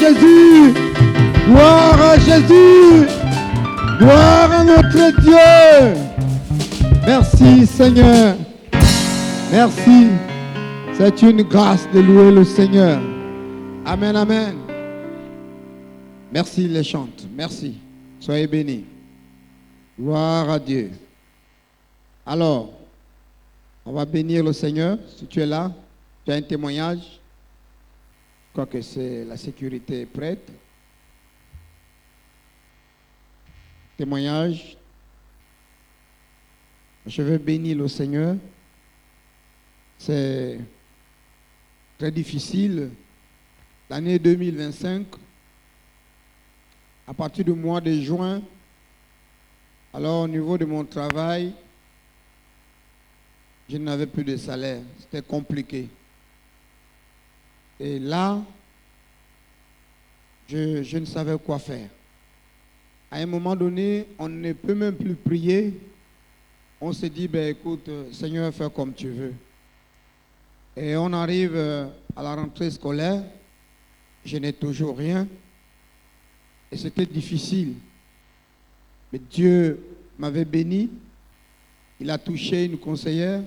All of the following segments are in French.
Jésus. Gloire à Jésus. Gloire à notre Dieu. Merci Seigneur. Merci. C'est une grâce de louer le Seigneur. Amen, amen. Merci les chantes. Merci. Soyez bénis. Gloire à Dieu. Alors, on va bénir le Seigneur. Si tu es là, tu as un témoignage. Je crois que c'est la sécurité prête. Témoignage. Je vais bénir le Seigneur. C'est très difficile. L'année 2025, à partir du mois de juin, alors au niveau de mon travail, je n'avais plus de salaire. C'était compliqué. Et là, je ne savais quoi faire. À un moment donné, on ne peut même plus prier. On se dit, ben, écoute, Seigneur, fais comme tu veux. Et on arrive à la rentrée scolaire. Je n'ai toujours rien. Et c'était difficile. Mais Dieu m'avait béni. Il a touché une conseillère.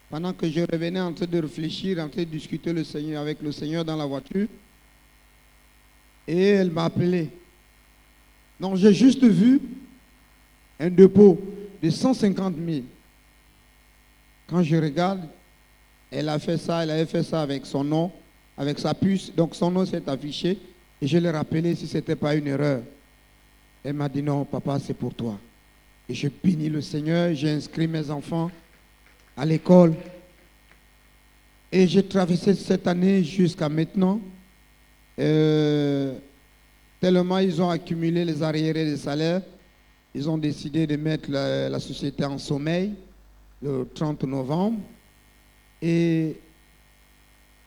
Pendant que je revenais en train de réfléchir, en train de discuter avec le Seigneur dans la voiture. Et elle m'a appelé. Donc j'ai juste vu un dépôt de 150 000. Quand je regarde, elle avait fait ça avec son nom, avec sa puce. Donc son nom s'est affiché. Et je l'ai rappelé si ce n'était pas une erreur. Elle m'a dit non, papa, c'est pour toi. Et je bénis le Seigneur. J'ai inscrit mes enfants à l'école. Et j'ai traversé cette année jusqu'à maintenant. Tellement ils ont accumulé les arriérés des salaires. Ils ont décidé de mettre la société en sommeil le 30 novembre. Et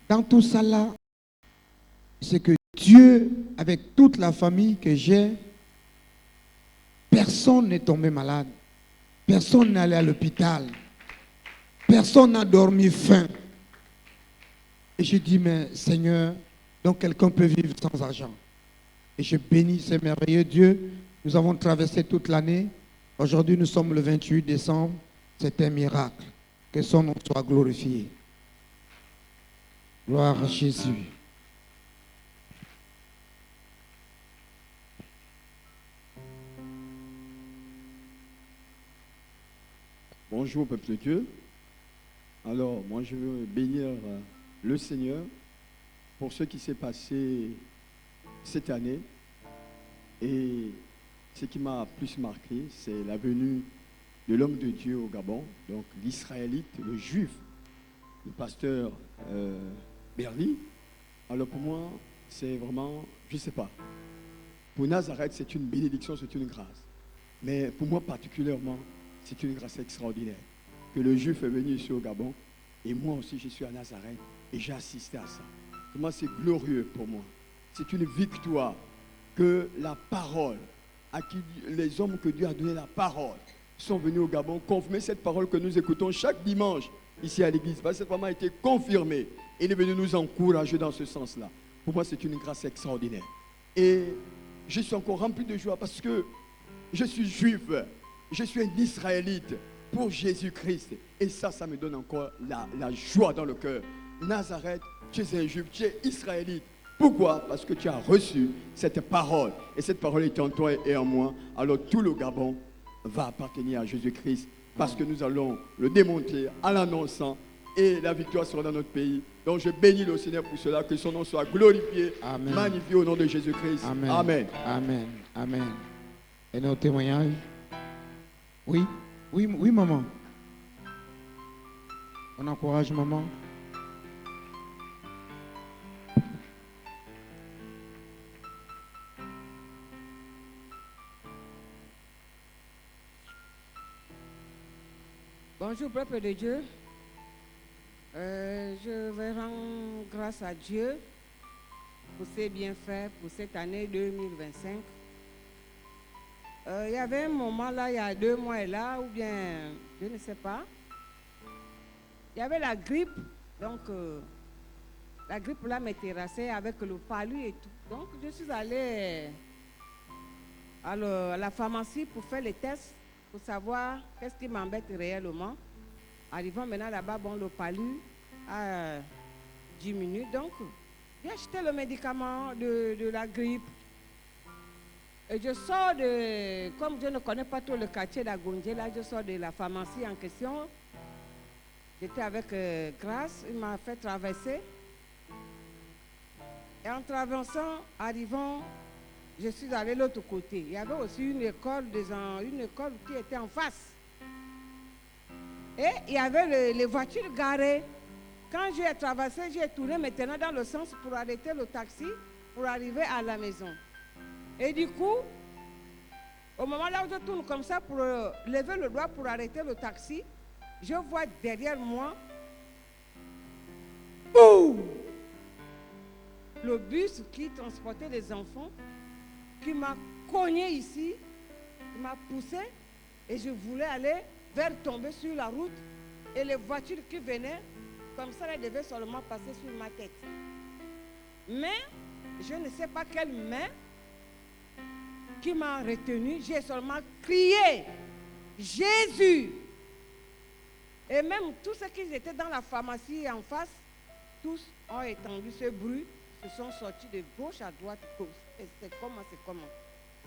dans tout ça là, c'est que Dieu, avec toute la famille que j'ai, personne n'est tombé malade. Personne n'est allé à l'hôpital. Personne n'a dormi faim. Et je dis, mais Seigneur, donc quelqu'un peut vivre sans argent. Et je bénis ce merveilleux Dieu. Nous avons traversé toute l'année. Aujourd'hui, nous sommes le 28 décembre. C'est un miracle. Que son nom soit glorifié. Gloire à Jésus. Bonjour peuple de Dieu. Alors, moi je veux bénir le Seigneur pour ce qui s'est passé cette année. Et ce qui m'a plus marqué, c'est la venue de l'homme de Dieu au Gabon, donc l'Israélite, le Juif, le pasteur Berli. Alors pour moi, c'est vraiment, je ne sais pas, pour Nazareth, c'est une bénédiction, c'est une grâce. Mais pour moi particulièrement, c'est une grâce extraordinaire que le Juif est venu ici au Gabon et moi aussi je suis à Nazareth et j'ai assisté à ça. Pour moi c'est glorieux pour moi. C'est une victoire que la parole, à qui les hommes que Dieu a donné la parole, sont venus au Gabon confirmer cette parole que nous écoutons chaque dimanche ici à l'église. Parce que cette parole a été confirmée et il est venu nous encourager dans ce sens-là. Pour moi c'est une grâce extraordinaire. Et je suis encore rempli de joie parce que je suis juif. Je suis un Israélite pour Jésus-Christ. Et ça me donne encore la joie dans le cœur. Nazareth, tu es un juif, tu es israélite. Pourquoi? Parce que tu as reçu cette parole. Et cette parole est en toi et en moi. Alors tout le Gabon va appartenir à Jésus-Christ. Parce que nous allons le démontrer en l'annonçant. Et la victoire sera dans notre pays. Donc je bénis le Seigneur pour cela. Que son nom soit glorifié, Amen. magnifié au nom de Jésus-Christ. Amen. Amen. Amen. Amen. Et nos témoignages? Oui, oui, oui, maman. On encourage maman. Bonjour, peuple de Dieu. Je vais rendre grâce à Dieu pour ses bienfaits pour cette année 2025. Il y avait un moment là, il y a 2 mois là, ou bien, je ne sais pas. Il y avait la grippe, donc la grippe là me terrassait avec le palu et tout. Donc, je suis allée à la pharmacie pour faire les tests, pour savoir qu'est-ce qui m'embête réellement. Arrivant maintenant là-bas, bon, le palu a diminué. Donc, j'ai acheté le médicament de la grippe. Et je sors comme je ne connais pas tout le quartier d'Agondje, là, je sors de la pharmacie en question. J'étais avec Grâce, il m'a fait traverser. Et en traversant, arrivant, je suis allé de l'autre côté. Il y avait aussi une école qui était en face. Et il y avait les voitures garées. Quand j'ai traversé, j'ai tourné maintenant dans le sens pour arrêter le taxi pour arriver à la maison. Et du coup, au moment là où je tourne comme ça pour lever le doigt pour arrêter le taxi, je vois derrière moi le bus qui transportait les enfants, qui m'a cogné ici, qui m'a poussé et je voulais aller vers tomber sur la route et les voitures qui venaient, comme ça, elles devaient seulement passer sur ma tête. Mais je ne sais pas quelle main qui m'a retenu, j'ai seulement crié Jésus. Et même tous ceux qui étaient dans la pharmacie en face, tous ont entendu ce bruit, se sont sortis de gauche à droite. Et c'est comment.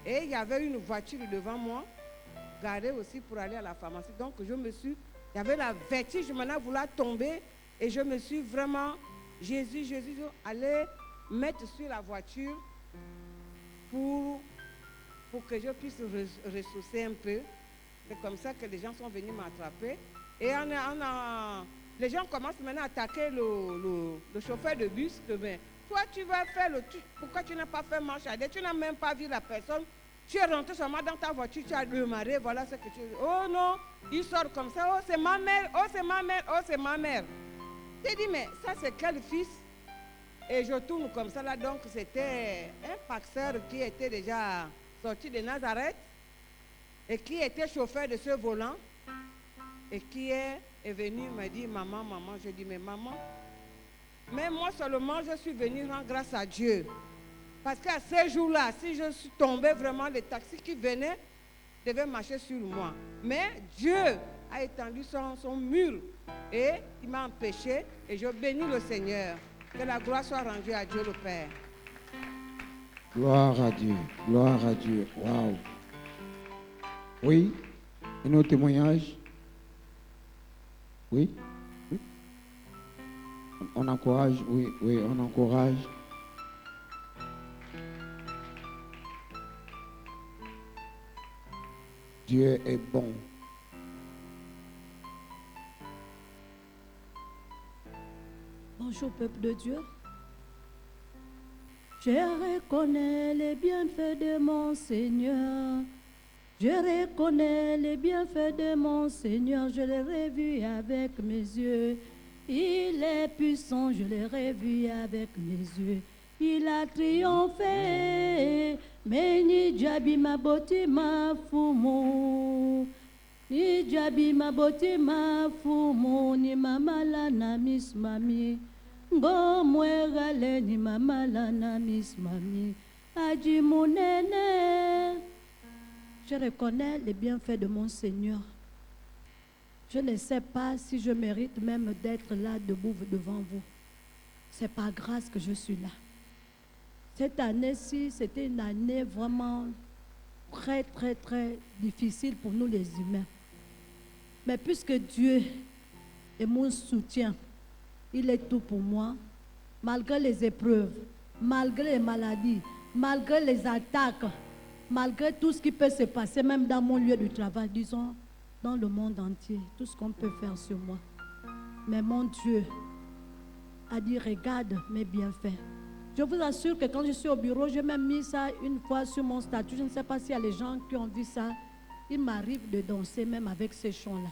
Et il y avait une voiture devant moi, garée aussi pour aller à la pharmacie. Donc il y avait la vertige, je m'en voulu tomber et je me suis vraiment, Jésus, allé mettre sur la voiture pour que je puisse ressourcer un peu. C'est comme ça que les gens sont venus m'attraper. Et les gens commencent maintenant à attaquer le chauffeur de bus. Mais toi, tu vas faire pourquoi tu n'as pas fait marche arrière? Tu n'as même pas vu la personne. Tu es rentré seulement dans ta voiture, tu as démarré, voilà ce que tu dis. Oh non, il sort comme ça. Oh, c'est ma mère, oh, c'est ma mère, oh, c'est ma mère. J'ai dit, mais ça, c'est quel fils? Et je tourne comme ça là. Donc, c'était un paxeur qui était déjà sorti de Nazareth et qui était chauffeur de ce volant et qui est venu me dire maman. Je dis mais maman, mais moi seulement je suis venu rendre grâce à Dieu parce qu'à ces jours-là, si je suis tombée vraiment, les taxis qui venaient devaient marcher sur moi. Mais Dieu a étendu son mur et il m'a empêché et je bénis le Seigneur. Que la gloire soit rendue à Dieu le Père. Gloire à Dieu, gloire à Dieu. Waouh. Oui, un autre témoignage. Oui. On encourage, oui, on encourage. Dieu est bon. Bonjour peuple de Dieu. Je reconnais les bienfaits de mon Seigneur. Je reconnais les bienfaits de mon Seigneur. Je l'ai revu avec mes yeux. Il est puissant, je l'ai revu avec mes yeux. Il a triomphé. Mais ni jabi ma boti ma fumo. Ni jabi ma boti ma fumo. Ni mamala na miss mami. Go mwegale ni mamala na miss mami. Aji monene. Je reconnais les bienfaits de mon Seigneur. Je ne sais pas si je mérite même d'être là debout devant vous. C'est par grâce que je suis là. Cette année-ci, c'était une année vraiment très, très, très difficile pour nous les humains. Mais puisque Dieu est mon soutien, il est tout pour moi, malgré les épreuves, malgré les maladies, malgré les attaques, malgré tout ce qui peut se passer, même dans mon lieu de travail, disons, dans le monde entier, tout ce qu'on peut faire sur moi. Mais mon Dieu a dit, regarde mes bienfaits. Je vous assure que quand je suis au bureau, j'ai même mis ça une fois sur mon statut. Je ne sais pas s'il y a les gens qui ont vu ça. Il m'arrive de danser même avec ces chants-là.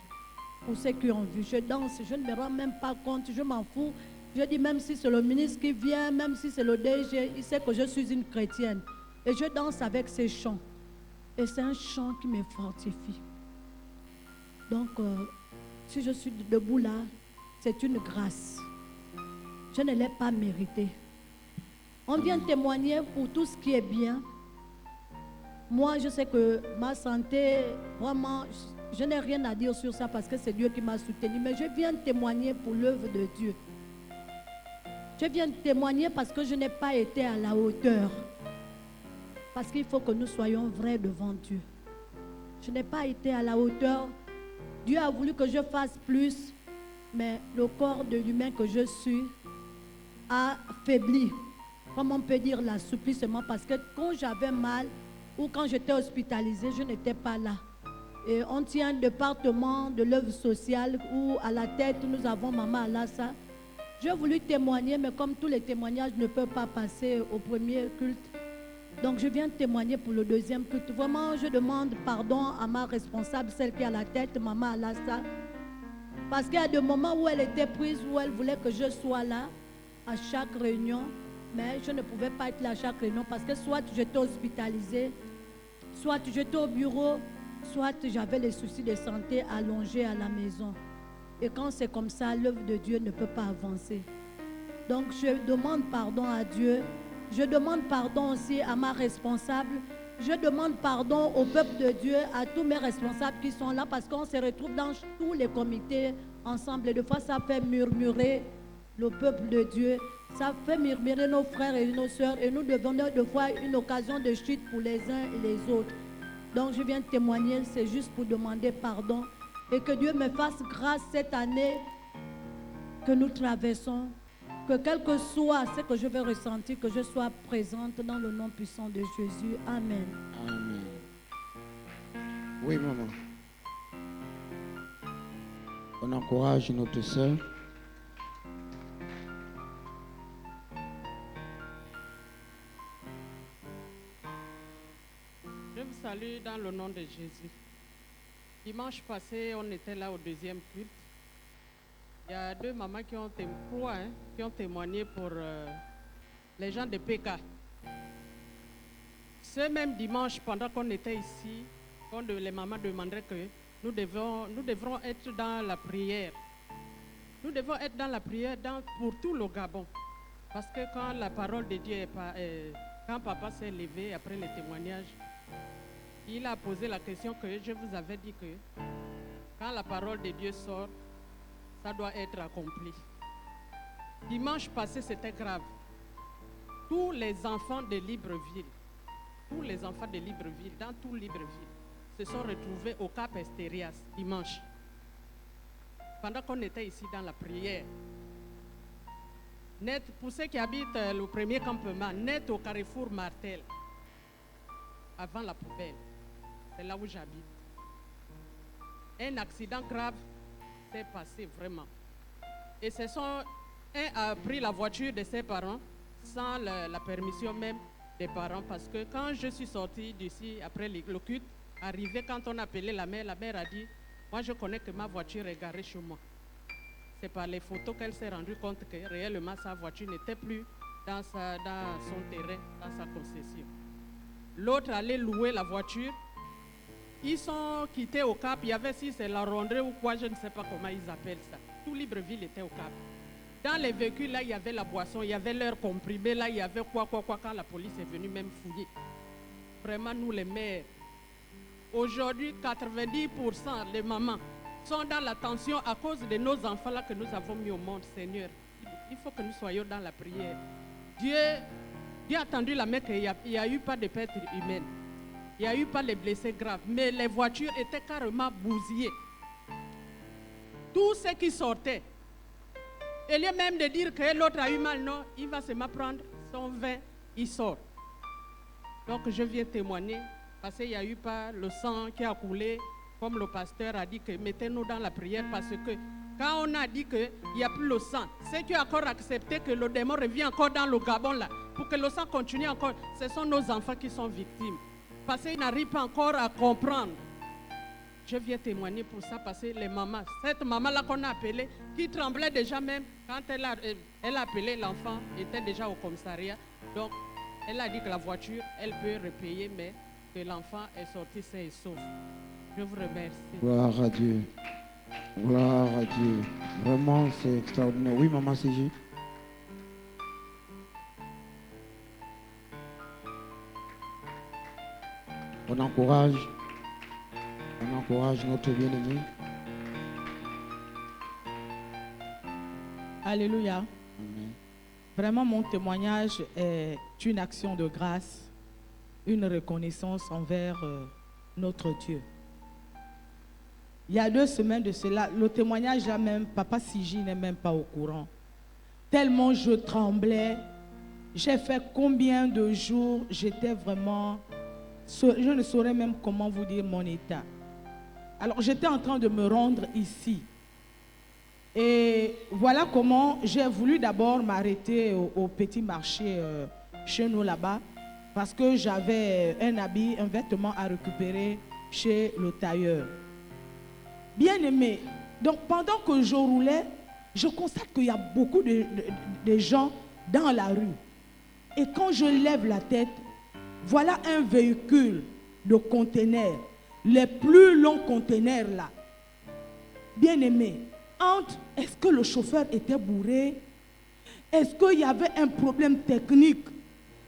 Pour ceux qui ont vu, je danse, je ne me rends même pas compte, je m'en fous. Je dis même si c'est le ministre qui vient, même si c'est le DG, il sait que je suis une chrétienne. Et je danse avec ces chants. Et c'est un chant qui me fortifie. Donc, si je suis debout là, c'est une grâce. je ne l'ai pas mérité. On vient témoigner pour tout ce qui est bien. Moi, je sais que ma santé, vraiment, je n'ai rien à dire sur ça parce que c'est Dieu qui m'a soutenu. Mais je viens témoigner pour l'œuvre de Dieu. Je viens témoigner parce que je n'ai pas été à la hauteur. Parce qu'il faut que nous soyons vrais devant Dieu. Je n'ai pas été à la hauteur. Dieu a voulu que je fasse plus, mais le corps de l'humain que je suis a faibli. Comme on peut dire, l'assouplissement, parce que quand j'avais mal ou quand j'étais hospitalisée, je n'étais pas là. Et on tient un département de l'œuvre sociale où à la tête, nous avons Maman Alassa. J'ai voulu témoigner, mais comme tous les témoignages ne peuvent pas passer au premier culte, donc je viens témoigner pour le deuxième culte. Vraiment, je demande pardon à ma responsable, celle qui est à la tête, Maman Alassa, parce qu'il y a des moments où elle était prise, où elle voulait que je sois là à chaque réunion, mais je ne pouvais pas être là à chaque réunion parce que soit j'étais hospitalisée, soit j'étais au bureau, soit j'avais les soucis de santé allongés à la maison. Et quand c'est comme ça, l'œuvre de Dieu ne peut pas avancer. Donc je demande pardon à Dieu. Je demande pardon aussi à ma responsable. Je demande pardon au peuple de Dieu, à tous mes responsables qui sont là parce qu'on se retrouve dans tous les comités ensemble. Et des fois, ça fait murmurer le peuple de Dieu. Ça fait murmurer nos frères et nos sœurs. Et nous devenons des fois une occasion de chute pour les uns et les autres. Donc je viens témoigner, c'est juste pour demander pardon. Et que Dieu me fasse grâce cette année que nous traversons. Que quel que soit ce que je vais ressentir, que je sois présente dans le nom puissant de Jésus. Amen. Amen. Oui, maman. On encourage notre sœur. Je vous salue dans le nom de Jésus. Dimanche passé, on était là au deuxième culte. Il y a deux mamans qui ont témoigné pour les gens de PK. Ce même dimanche, pendant qu'on était ici, quand les mamans demandaient que nous devrons être dans la prière. Nous devons être dans la prière pour tout le Gabon. Parce que quand la parole de Dieu quand papa s'est levé après les témoignages, il a posé la question que je vous avais dit que quand la parole de Dieu sort, ça doit être accompli. Dimanche passé, c'était grave. Tous les enfants de Libreville, dans tout Libreville, se sont retrouvés au Cap Estérias dimanche. Pendant qu'on était ici dans la prière. Net, pour ceux qui habitent le premier campement, net au carrefour Martel, avant la poubelle. C'est là où j'habite. Un accident grave s'est passé vraiment. Et un a pris la voiture de ses parents sans la permission même des parents parce que quand je suis sortie d'ici après le culte, arrivé quand on a appelé la mère a dit moi je connais que ma voiture est garée chez moi. C'est par les photos qu'elle s'est rendue compte que réellement sa voiture n'était plus dans son terrain, dans sa concession. L'autre allait louer la voiture. Ils sont quittés au Cap. Il y avait si c'est la rondée ou quoi, je ne sais pas comment ils appellent ça. Tout Libreville était au Cap. Dans les véhicules, là, il y avait la boisson, il y avait l'air comprimé, là, il y avait quoi, quand la police est venue même fouiller. Vraiment, nous les mères. Aujourd'hui, 90% des mamans sont dans la tension à cause de nos enfants là que nous avons mis au monde, Seigneur. Il faut que nous soyons dans la prière. Dieu a tendu la main qu'il n'y a eu pas de perte humaine. Il n'y a eu pas de blessés graves, mais les voitures étaient carrément bousillées. Tout ce qui sortait, au lieu même de dire que l'autre a eu mal, non, il va se m'apprendre son vin, il sort. Donc je viens témoigner, parce qu'il n'y a eu pas le sang qui a coulé, comme le pasteur a dit que mettez-nous dans la prière, parce que quand on a dit qu'il n'y a plus le sang, ceux qui ont encore accepté que le démon revient encore dans le Gabon là, pour que le sang continue encore, ce sont nos enfants qui sont victimes. Parce qu'ils n'arrivent pas encore à comprendre. Je viens témoigner pour ça parce que les mamans, cette maman-là qu'on a appelée, qui tremblait déjà même, quand elle a appelé l'enfant, était déjà au commissariat. Donc, elle a dit que la voiture, elle peut repayer, mais que l'enfant est sorti sain et sauf. Je vous remercie. Gloire à Dieu. Gloire à Dieu. Vraiment, c'est extraordinaire. Oui, maman CJ. On encourage notre bien-aimé. Alléluia. Amen. Vraiment, mon témoignage est une action de grâce, une reconnaissance envers notre Dieu. Il y a 2 semaines de cela, le témoignage là même, Papa Siji n'est même pas au courant. Tellement je tremblais. J'ai fait combien de jours, j'étais vraiment... Je ne saurais même comment vous dire mon état. Alors j'étais en train de me rendre ici. Et voilà comment j'ai voulu d'abord m'arrêter au petit marché chez nous là-bas. Parce que j'avais un habit, un vêtement à récupérer chez le tailleur. Bien aimé, donc pendant que je roulais, je constate qu'il y a beaucoup de gens dans la rue. Et quand je lève la tête, voilà un véhicule de conteneurs, les plus longs conteneurs là. Bien aimé, est-ce que le chauffeur était bourré? Est-ce qu'il y avait un problème technique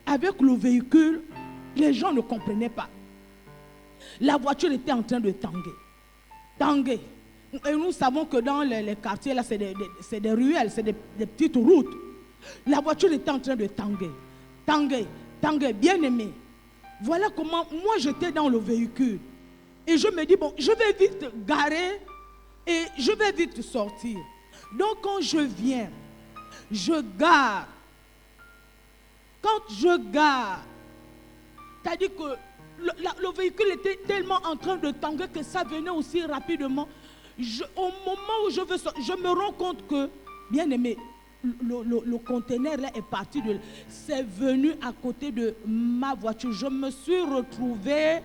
avec le véhicule? Les gens ne comprenaient pas. La voiture était en train de tanguer. Et nous savons que dans les quartiers, là, c'est des ruelles, c'est des petites routes. La voiture était en train de tanguer, bien aimé. Voilà comment moi j'étais dans le véhicule. Et je me dis, bon, je vais vite garer et je vais vite sortir. Donc quand je viens, je gare. Quand je gare, c'est-à-dire que le véhicule était tellement en train de tanguer que ça venait aussi rapidement. Au moment où je veux sortir, je me rends compte que, bien aimé, le conteneur là est parti c'est venu à côté de ma voiture. Je me suis retrouvé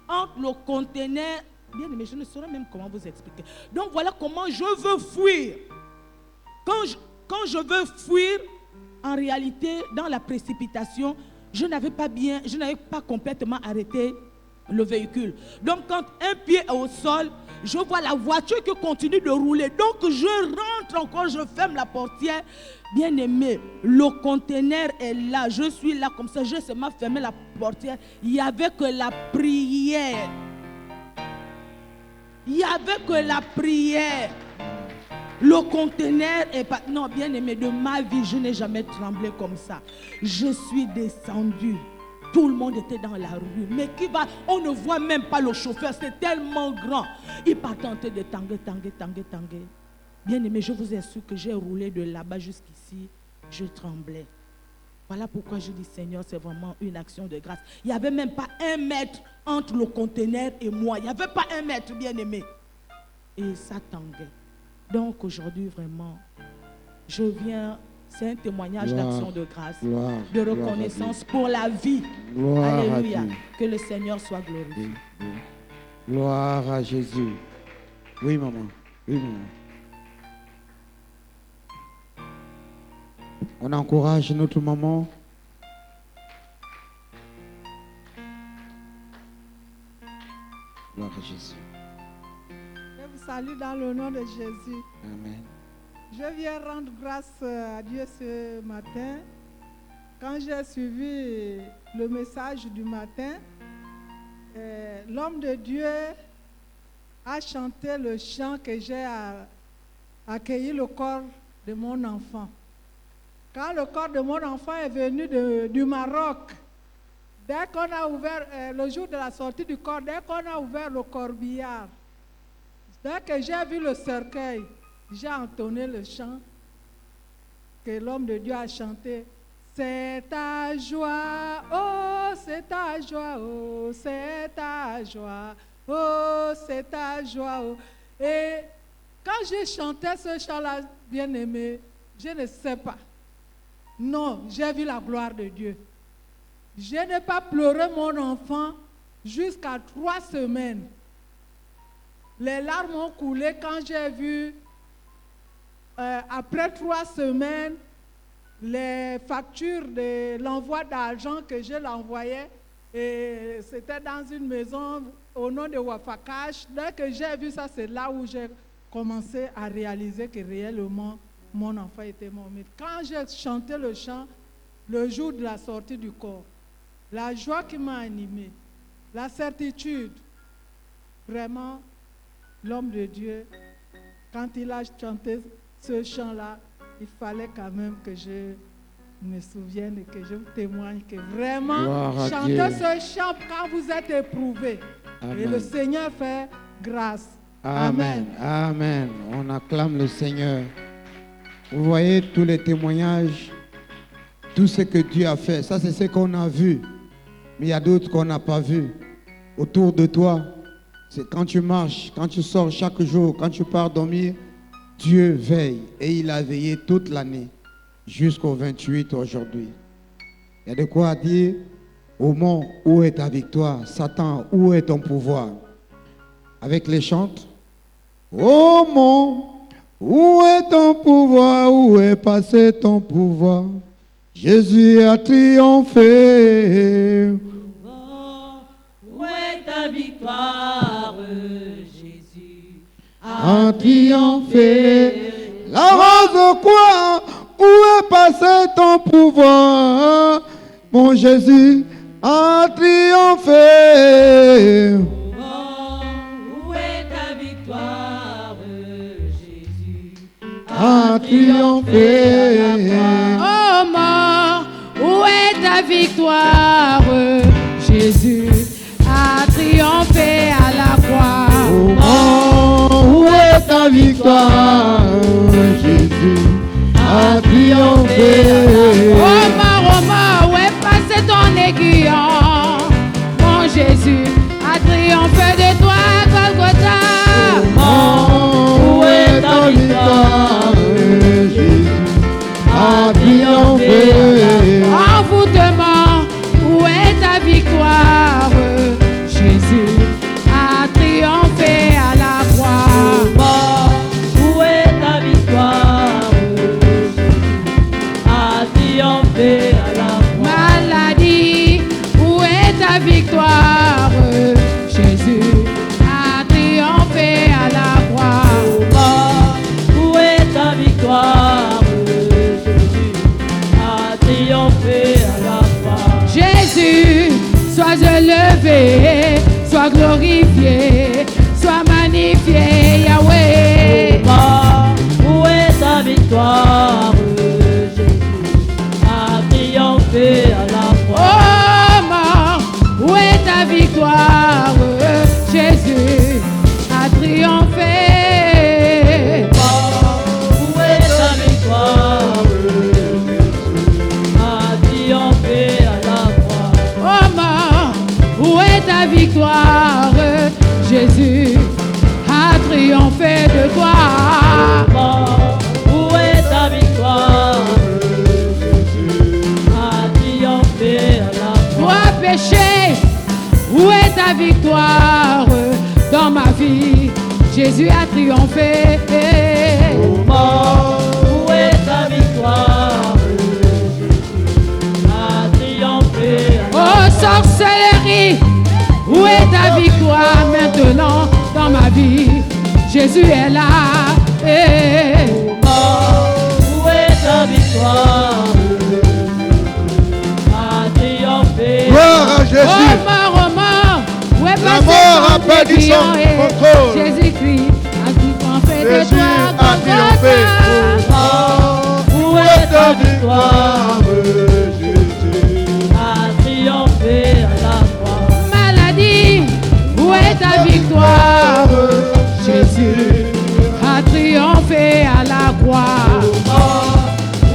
entre le conteneur. Bien aimé, je ne saurais même comment vous expliquer. Donc voilà comment je veux fuir. Quand je veux fuir, en réalité, dans la précipitation, je n'avais pas complètement arrêté le véhicule. Donc quand un pied est au sol, je vois la voiture qui continue de rouler. Donc je rentre encore, je ferme la portière. Bien aimé, le conteneur est là. Je suis là comme ça, j'ai seulement fermé la portière. Il n'y avait que la prière. Il n'y avait que la prière. Le conteneur est pas... Non, bien aimé, de ma vie, je n'ai jamais tremblé comme ça. Je suis descendu. Tout le monde était dans la rue. Mais on ne voit même pas le chauffeur, c'est tellement grand. Il partait en train de tanguer. Bien aimé, je vous assure que j'ai roulé de là-bas jusqu'ici. Je tremblais. Voilà pourquoi je dis, Seigneur, c'est vraiment une action de grâce. Il n'y avait même pas 1 mètre entre le conteneur et moi. Il n'y avait pas 1 mètre, bien aimé. Et ça tanguait. Donc aujourd'hui, vraiment, je viens, c'est un témoignage d'action de grâce, de reconnaissance pour la vie. Alléluia. Que le Seigneur soit glorifié. Gloire à Jésus. Oui, maman. On encourage notre maman. Gloire à Jésus. Je vous salue dans le nom de Jésus. Amen. Je viens rendre grâce à Dieu ce matin. Quand j'ai suivi le message du matin, l'homme de Dieu a chanté le chant que j'ai accueilli le corps de mon enfant. Quand le corps de mon enfant est venu du Maroc, dès qu'on a ouvert, le jour de la sortie du corps, dès qu'on a ouvert le corbillard, dès que j'ai vu le cercueil, j'ai entonné le chant que l'homme de Dieu a chanté. C'est ta joie, oh c'est ta joie, oh c'est ta joie, oh c'est ta joie. Oh. Et quand j'ai chanté ce chant-là, bien aimé, je ne sais pas. Non, j'ai vu la gloire de Dieu. Je n'ai pas pleuré mon enfant jusqu'à 3 semaines. Les larmes ont coulé quand j'ai vu, après 3 semaines, les factures de l'envoi d'argent que je l'envoyais. Et c'était dans une maison au nom de Wafakash. Dès que j'ai vu ça, c'est là où j'ai commencé à réaliser que réellement, mon enfant était mort. Mais quand j'ai chanté le chant, le jour de la sortie du corps, la joie qui m'a animée, la certitude. Vraiment, l'homme de Dieu, quand il a chanté ce chant-là, il fallait quand même que je me souvienne et que je témoigne que vraiment, Gloire à chantez Dieu. ce chant quand vous êtes éprouvé. Et Amen. le Seigneur fait grâce. Amen. Amen. On acclame le Seigneur. Vous voyez tous les témoignages, tout ce que Dieu a fait. Ça, c'est ce qu'on a vu. Mais il y a d'autres qu'on n'a pas vu. Autour de toi, c'est quand tu marches, quand tu sors chaque jour, quand tu pars dormir, Dieu veille. Et il a veillé toute l'année, jusqu'au 28 aujourd'hui. Il y a de quoi dire. Au mont, où est ta victoire? Satan, où est ton pouvoir? Avec les chantes. Ô mont, où est ton pouvoir? Où est passé ton pouvoir? Jésus a triomphé. Où est ta victoire, Jésus A triomphé. La rose quoi? Où est passé ton pouvoir? Mon Jésus a triomphé. Où est ta victoire, Jésus A triomphé. Oh mort, où est ta victoire, Jésus a triomphé à la croix. Oh, où est ta victoire? Jésus a triomphé. Oh mort, où est passé ton aiguillon? Mon Jésus a triomphé de toi, Golgotha. Oh, où est ta victoire? Jésus a triomphé. Envoûtement, où est ta victoire? Jésus a triomphé à la croix. Où est ta victoire? A triomphé à la croix. Maladie, où est ta victoire? Jésus a triomphé à la croix. Où est ta victoire? Jésus a triomphé à la croix. Jésus, sois élevé, sois glorifié, sois magnifié, Yahweh. Où est ta victoire? Jésus a triomphé à la croix. Oh mort, où est ta victoire? Jésus a triomphé. Où est ta victoire? Jésus a triomphé à la croix. Oh mort, où est ta victoire? Jésus a triomphé de toi. Où est ta victoire? Jésus a triomphé à la croix. Toi péché, où est ta victoire? Dans ma vie, Jésus a triomphé. Où est ta victoire? Jésus a triomphé à la Oh sorcellerie, où est ta victoire maintenant dans ma vie? Jésus est là. Où est ta victoire? A triomphé. Gloire à Oh Jésus. mort, où est La passé mort a ton perdu son aiguillon? contrôle. Jésus-Christ a triomphé de Jésus toi. a triomphé. Golgotha. Où est ta victoire? Jésus A triomphé à la croix. Maladie, où est ta victoire? Jésus a triomphé à la croix.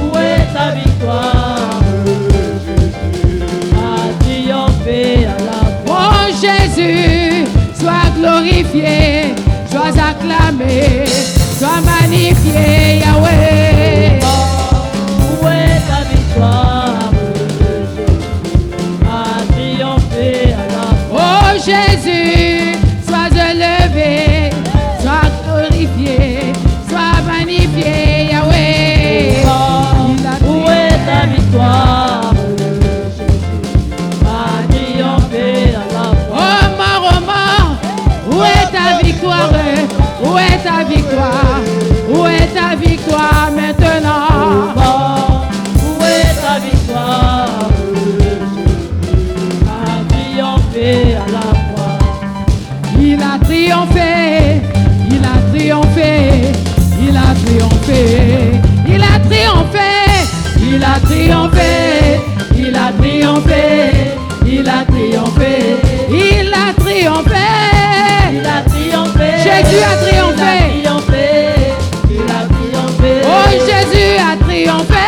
Où est ta victoire? A triomphé à la croix. Oh Jésus, sois glorifié, sois acclamé, sois magnifié, Yahweh. Où est ta victoire? A triomphé à la croix. Oh Jésus, sois élevé, sois glorifié, sois magnifié, Yahweh. Où est ta victoire? A triomphé à la croix. Oh mort, où est ta victoire? Où est ta victoire? Où est ta victoire maintenant? Où est ta victoire? A triomphé triomphé à la croix. Il a triomphé, il a triomphé, il a triomphé, il a triomphé, il a triomphé, il a triomphé, il a triomphé, il a triomphé, Il a triomphé. Jésus a triomphé. Il a triomphé. Oh, Jésus a triomphé,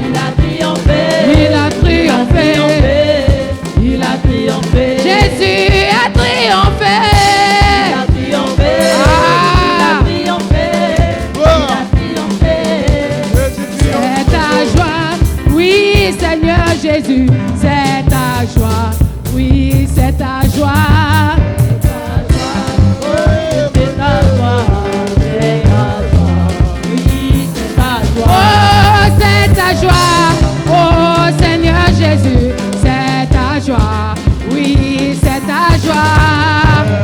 Il a triomphé. il a triomphé, Il a triomphé. Jésus a triomphé. Il a triomphé. Ah. Il a triomphé. Il a triomphé. C'est ta joie, oui Seigneur Jésus, c'est ta joie, oui c'est ta joie. C'est ta joie. C'est ta joie. Oui, c'est ta joie. Oh c'est ta joie, oh Seigneur Jésus, c'est ta joie, oui c'est ta joie.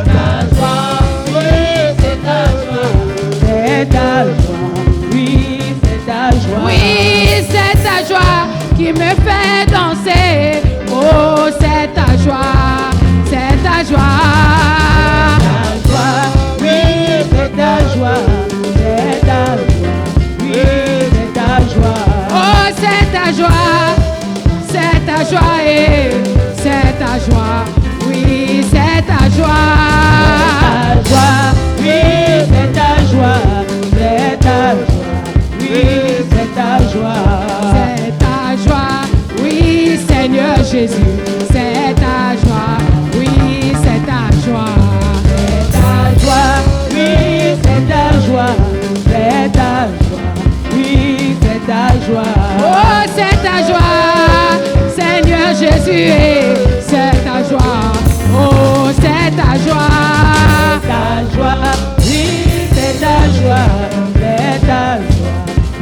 Ta joie. Oui, c'est ta joie. C'est ta joie, Oui, c'est ta joie. oui c'est ta joie qui me fait danser. Oh c'est ta joie, c'est ta joie. Ta joie. Oui, c'est ta joie. C'est ta joie. Oui, c'est ta joie. Oh, c'est ta joie, et c'est ta joie, oui, c'est ta joie. Ta joie. Oui, c'est ta joie. C'est ta joie. Oui, c'est ta joie. C'est ta joie, oui, Seigneur Jésus, c'est ta joie, oui, c'est ta joie. C'est ta joie. Oui, c'est ta joie. C'est ta joie. Oui, c'est ta joie. Oh, c'est ta joie, Seigneur Jésus, et c'est ta joie. Oh, c'est ta joie. Ta joie. Oui, c'est ta joie. C'est ta joie.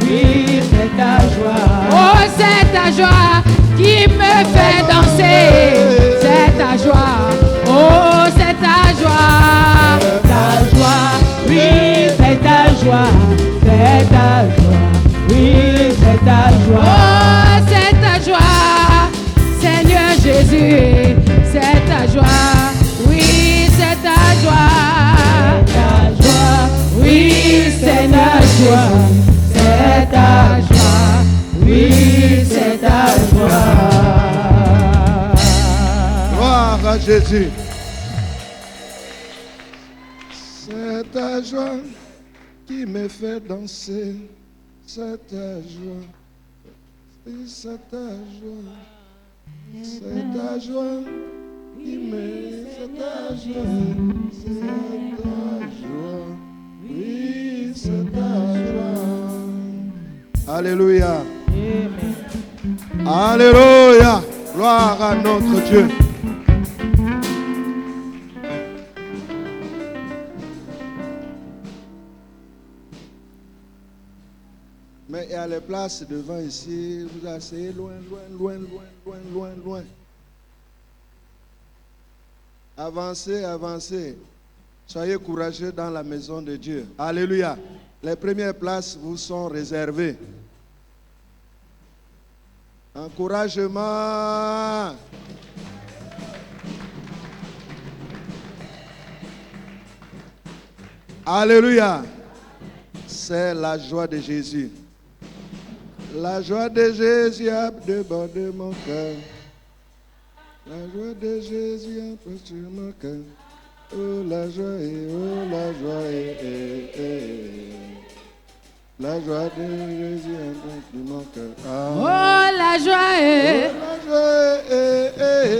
Oui, c'est ta joie. Oh, c'est ta joie qui me fait danser. C'est ta joie. Oh, c'est ta joie. Ta joie. Oui, c'est ta joie. C'est ta joie. Oui, c'est ta joie. Oh, c'est ta joie. Seigneur Jésus, c'est ta joie. Oui, c'est ta joie. Ta joie. Oui, Seigneur Jésus, c'est ta joie. Oui, c'est ta joie. Gloire à Jésus. C'est ta joie qui me fait danser. C'est ta joie. Oui, c'est ta joie. C'est ta joie qui me fait ta joie. C'est ta joie. Oui, c'est ta joie. Alléluia. Alléluia. Gloire à notre Dieu. Mais il y a les places devant ici. Vous asseyez loin, loin, loin, loin, loin, loin, loin. Avancez, avancez. Soyez courageux dans la maison de Dieu. Alléluia. Les premières places vous sont réservées. Encouragement. Alléluia. C'est la joie de Jésus. La joie de Jésus a débordé mon cœur. La joie de Jésus a posté mon cœur. Oh la joie, oh la joie, la joie de Jésus a posté mon cœur. Oh, la joie est. La joie,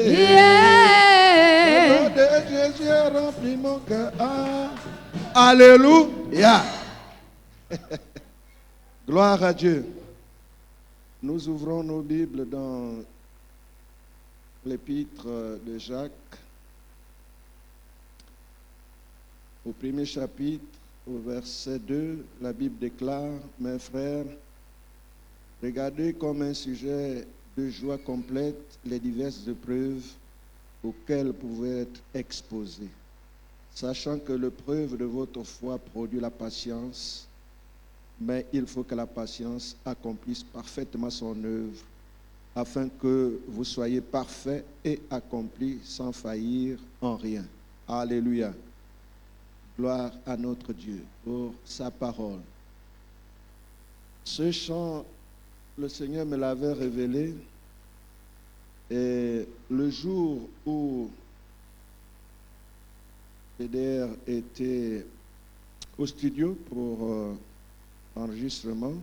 Yeah. la joie de Jésus a rempli mon cœur. Alléluia. Gloire à Dieu. Nous ouvrons nos Bibles dans l'épître de Jacques, au premier chapitre, au verset 2, la Bible déclare, mes frères, regardez comme un sujet de joie complète les diverses épreuves auxquelles vous pouvez être exposés, sachant que l'épreuve de votre foi produit la patience, mais il faut que la patience accomplisse parfaitement son œuvre, afin que vous soyez parfaits et accomplis sans faillir en rien. Alléluia. Gloire à notre Dieu pour sa parole. Ce chant, le Seigneur me l'avait révélé, et le jour où PDR était au studio pour enregistrement,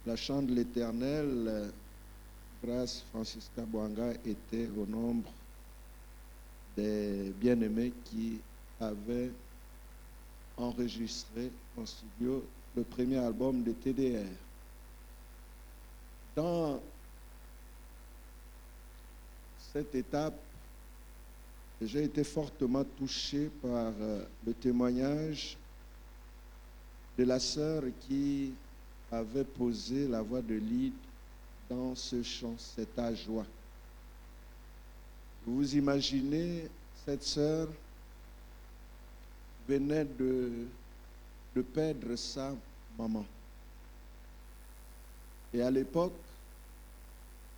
la chant de l'Éternel, Grâce Francisca Bouanga, était au nombre des bien-aimés qui avaient enregistré en studio le premier album de TDR. Dans cette étape, j'ai été fortement touché par le témoignage de la sœur qui avait posé la voix de lead dans ce chant, C'est ta joie. Vous imaginez, cette sœur venait de perdre sa maman. Et à l'époque,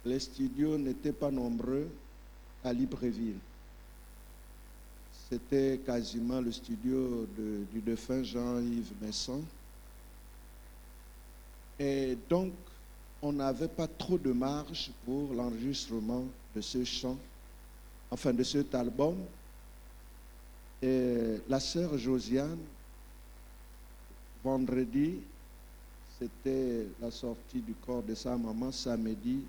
les studios n'étaient pas nombreux à Libreville. C'était quasiment le studio du défunt Jean-Yves Messon. Et donc, on n'avait pas trop de marge pour l'enregistrement de ce chant, enfin de cet album. Et la sœur Josiane, vendredi, c'était la sortie du corps de sa maman, samedi,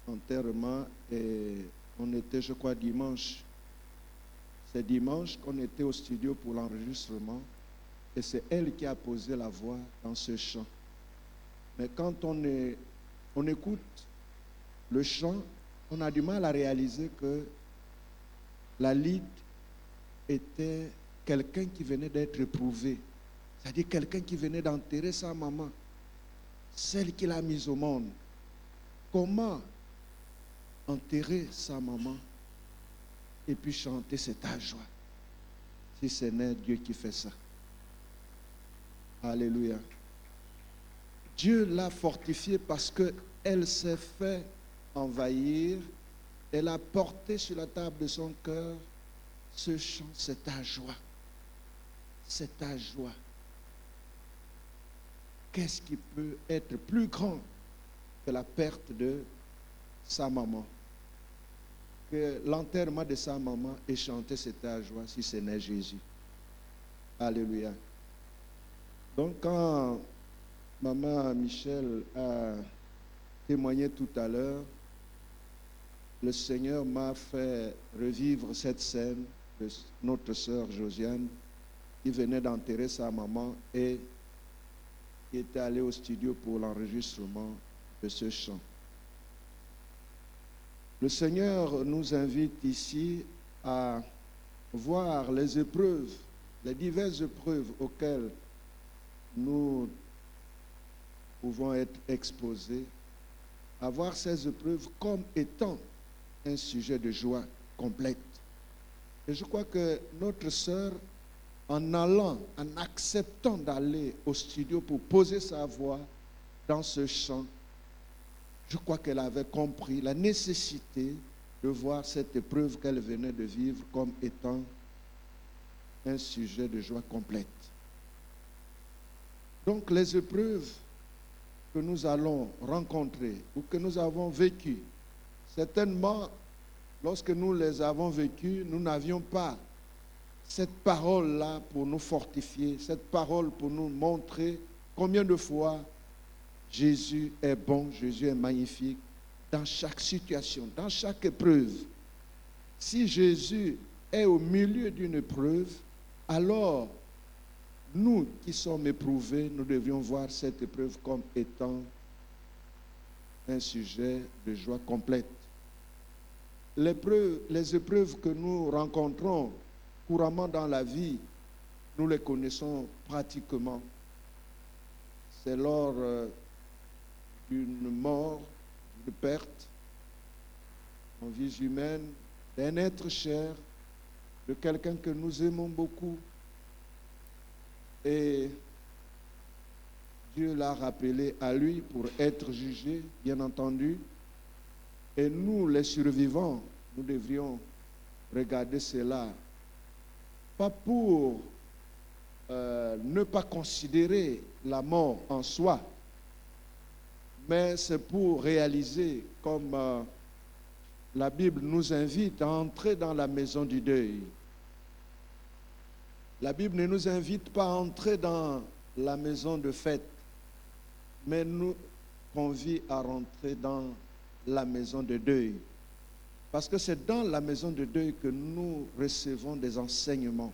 enterrement, et on était, je crois, dimanche. C'est dimanche qu'on était au studio pour l'enregistrement, et c'est elle qui a posé la voix dans ce chant. Mais quand on écoute le chant, on a du mal à réaliser que la lead était quelqu'un qui venait d'être éprouvé. C'est-à-dire quelqu'un qui venait d'enterrer sa maman, celle qui l'a mise au monde. Comment enterrer sa maman et puis chanter C'est ta joie, si ce n'est Dieu qui fait ça? Alléluia. Dieu l'a fortifiée parce qu'elle s'est fait envahir. Elle a porté sur la table de son cœur ce chant, C'est ta joie. C'est ta joie. Qu'est-ce qui peut être plus grand que la perte de sa maman? Que l'enterrement de sa maman et chanter C'est ta joie, si ce n'est Jésus. Alléluia. Donc quand Maman Michel a témoigné tout à l'heure, le Seigneur m'a fait revivre cette scène de notre sœur Josiane qui venait d'enterrer sa maman et qui était allée au studio pour l'enregistrement de ce chant. Le Seigneur nous invite ici à voir les épreuves, les diverses épreuves auxquelles nous pouvons être exposés, à voir ces épreuves comme étant un sujet de joie complète. Et je crois que notre sœur, en allant, en acceptant d'aller au studio pour poser sa voix dans ce chant, je crois qu'elle avait compris la nécessité de voir cette épreuve qu'elle venait de vivre comme étant un sujet de joie complète. Donc les épreuves que nous allons rencontrer ou que nous avons vécues, certainement, lorsque nous les avons vécues, nous n'avions pas cette parole-là pour nous fortifier, cette parole pour nous montrer combien de fois Jésus est bon, Jésus est magnifique dans chaque situation, dans chaque épreuve. Si Jésus est au milieu d'une épreuve, alors nous qui sommes éprouvés, nous devions voir cette épreuve comme étant un sujet de joie complète. Les épreuves que nous rencontrons couramment dans la vie, nous les connaissons pratiquement. C'est lors d'une mort, d'une perte en vie humaine, d'un être cher, de quelqu'un que nous aimons beaucoup. Et Dieu l'a rappelé à lui pour être jugé, bien entendu. Et nous, les survivants, nous devrions regarder cela, pas pour ne pas considérer la mort en soi, mais c'est pour réaliser, comme la Bible nous invite à entrer dans la maison du deuil. La Bible ne nous invite pas à entrer dans la maison de fête, mais nous convie à rentrer dans la maison de deuil. Parce que c'est dans la maison de deuil que nous recevons des enseignements.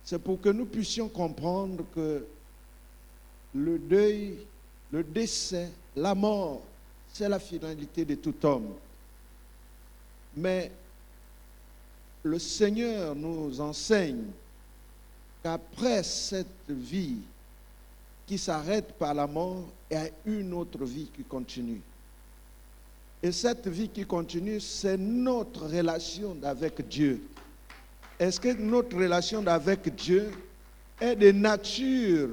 C'est pour que nous puissions comprendre que le deuil, le décès, la mort, c'est la finalité de tout homme. Mais le Seigneur nous enseigne qu'après cette vie qui s'arrête par la mort, il y a une autre vie qui continue. Et cette vie qui continue, c'est notre relation avec Dieu. Est-ce que notre relation avec Dieu est de nature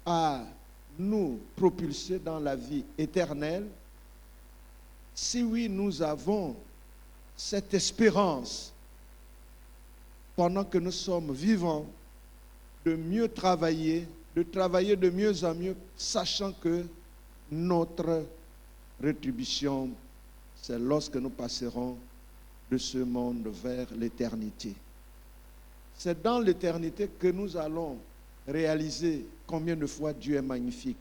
à nous propulser dans la vie éternelle? Si oui, nous avons cette espérance, pendant que nous sommes vivants, de mieux travailler, de travailler de mieux en mieux, sachant que notre rétribution, c'est lorsque nous passerons de ce monde vers l'éternité. C'est dans l'éternité que nous allons réaliser combien de fois Dieu est magnifique.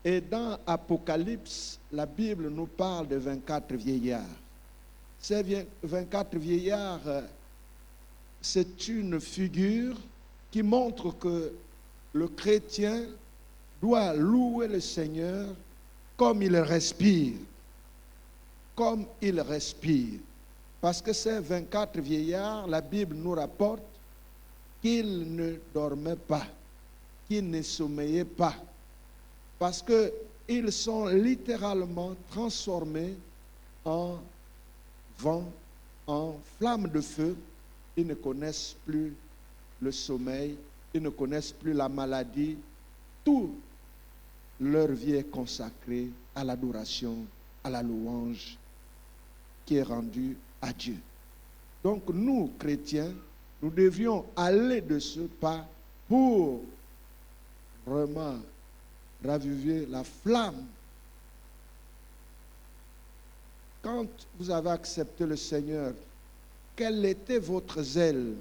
Et dans Apocalypse, la Bible nous parle de 24 vieillards. Ces 24 vieillards, c'est une figure qui montre que le chrétien doit louer le Seigneur comme il respire. Comme il respire. Parce que ces 24 vieillards, la Bible nous rapporte qu'ils ne dormaient pas, qu'ils ne sommeillaient pas. Parce qu'ils sont littéralement transformés en vent, en flamme de feu. Ils ne connaissent plus le sommeil, ils ne connaissent plus la maladie. Toute leur vie est consacrée à l'adoration, à la louange qui est rendue à Dieu. Donc nous, chrétiens, nous devions aller de ce pas pour vraiment raviver la flamme. Quand vous avez accepté le Seigneur, quel était votre zèle?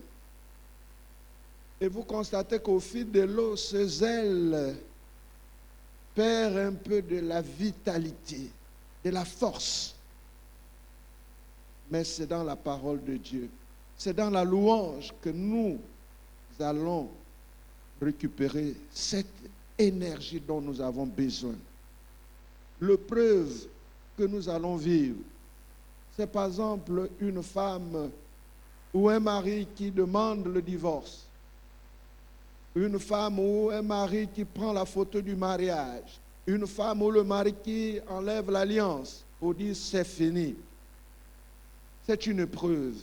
Et vous constatez qu'au fil de l'eau, ce zèle perd un peu de la vitalité, de la force. Mais c'est dans la parole de Dieu, c'est dans la louange que nous allons récupérer cette énergie dont nous avons besoin. L'épreuve que nous allons vivre, c'est par exemple une femme ou un mari qui demande le divorce. Une femme ou un mari qui prend la photo du mariage. Une femme ou le mari qui enlève l'alliance pour dire c'est fini. C'est une épreuve.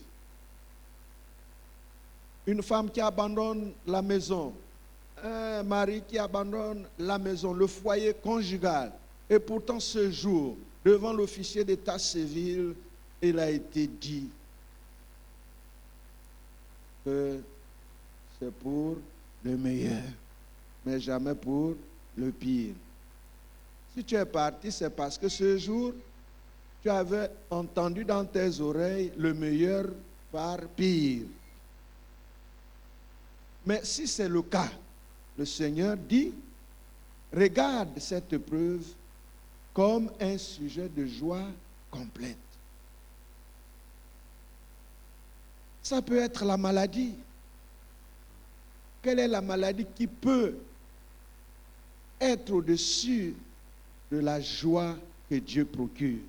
Une femme qui abandonne la maison. Un mari qui abandonne la maison, le foyer conjugal. Et pourtant ce jour, devant l'officier d'état civil, il a été dit que c'est pour le meilleur, mais jamais pour le pire. Si tu es parti, c'est parce que ce jour, tu avais entendu dans tes oreilles le meilleur par pire. Mais si c'est le cas, le Seigneur dit, regarde cette épreuve comme un sujet de joie complète. Ça peut être la maladie. Quelle est la maladie qui peut être au-dessus de la joie que Dieu procure?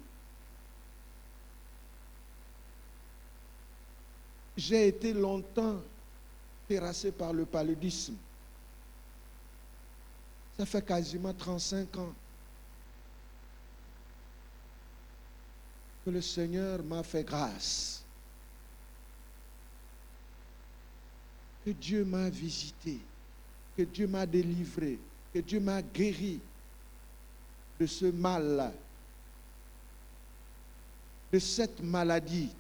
J'ai été longtemps terrassé par le paludisme. Ça fait quasiment 35 ans que le Seigneur m'a fait grâce. Que Dieu m'a visité, que Dieu m'a délivré, que Dieu m'a guéri de ce mal-là, de cette maladie.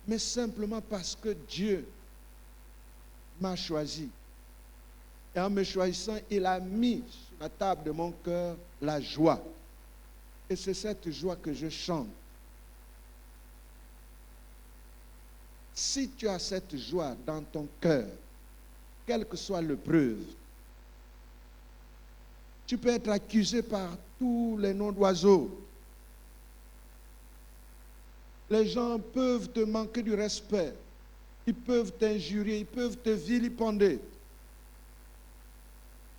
Mais simplement parce que Dieu m'a choisi. Et en me choisissant, il a mis sur la table de mon cœur la joie. Et c'est cette joie que je chante. Si tu as cette joie dans ton cœur, quelle que soit l'épreuve, tu peux être accusé par tous les noms d'oiseaux. Les gens peuvent te manquer du respect. Ils peuvent t'injurier, ils peuvent te vilipender.